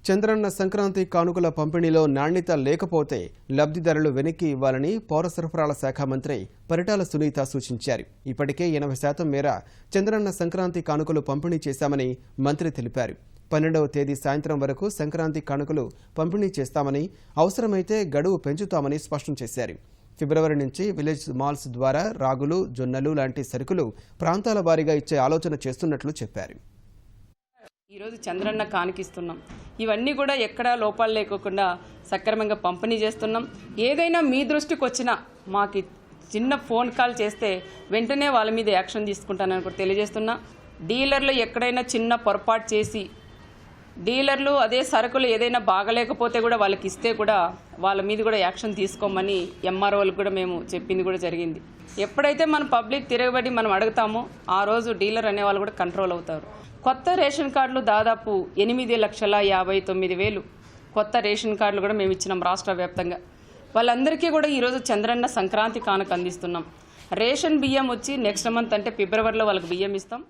చంద్రన్న సంక్రాంతి కానుకల పంపిణీలో నాణ్యత లేకపోతే లబ్ధిదారులు వెనక్కి ఇవ్వాలని పౌర సరఫరాల శాఖ మంత్రి పరిటాల సునీత సూచించారు. ఇప్పటికే 80% మేర చంద్రన్న సంక్రాంతి కానుకలు పంపిణీ చేశామని మంత్రి తెలిపారు. 12వ తేదీ సాయంత్రం వరకు సంక్రాంతి కానుకలు పంపిణీ చేస్తామని, అవసరమైతే గడువు పెంచుతామని స్పష్టం చేశారు. ఫిబ్రవరి నుంచి విలేజ్ మాల్స్ ద్వారా రాగులు, జొన్నలు లాంటి సరుకులు ప్రాంతాల వారీగా ఇచ్చే ఆలోచన చేస్తున్నట్లు చెప్పారు. ఈరోజు చంద్రన్న కానికిస్తున్నాం. ఇవన్నీ కూడా ఎక్కడా లోపాలు లేకుండా సక్రమంగా పంపిణీ చేస్తున్నాం. ఏదైనా మీ దృష్టికి వచ్చినా మాకు చిన్న ఫోన్ కాల్ చేస్తే వెంటనే వాళ్ళ మీద యాక్షన్ తీసుకుంటానని కూడా తెలియజేస్తున్నా. డీలర్లు ఎక్కడైనా చిన్న పొరపాటు చేసి డీలర్లు అదే సరుకులు ఏదైనా బాగలేకపోతే కూడా వాళ్ళకి ఇస్తే కూడా వాళ్ళ మీద కూడా యాక్షన్ తీసుకోమని ఎంఆర్ఓలకు కూడా మేము చెప్పింది కూడా జరిగింది. ఎప్పుడైతే మన పబ్లిక్ తిరగబడి మనం అడుగుతామో ఆ రోజు డీలర్ అనే వాళ్ళు కూడా కంట్రోల్ అవుతారు. కొత్త రేషన్ కార్డులు దాదాపు 8,59,000 కొత్త రేషన్ కార్డులు కూడా మేము ఇచ్చినాం రాష్ట్ర వ్యాప్తంగా. వాళ్ళందరికీ కూడా ఈరోజు చంద్రన్న సంక్రాంతి కానుక అందిస్తున్నాం. రేషన్ బియ్యం వచ్చి నెక్స్ట్ మంత్ అంటే ఫిబ్రవరిలో వాళ్ళకి బియ్యం ఇస్తాం.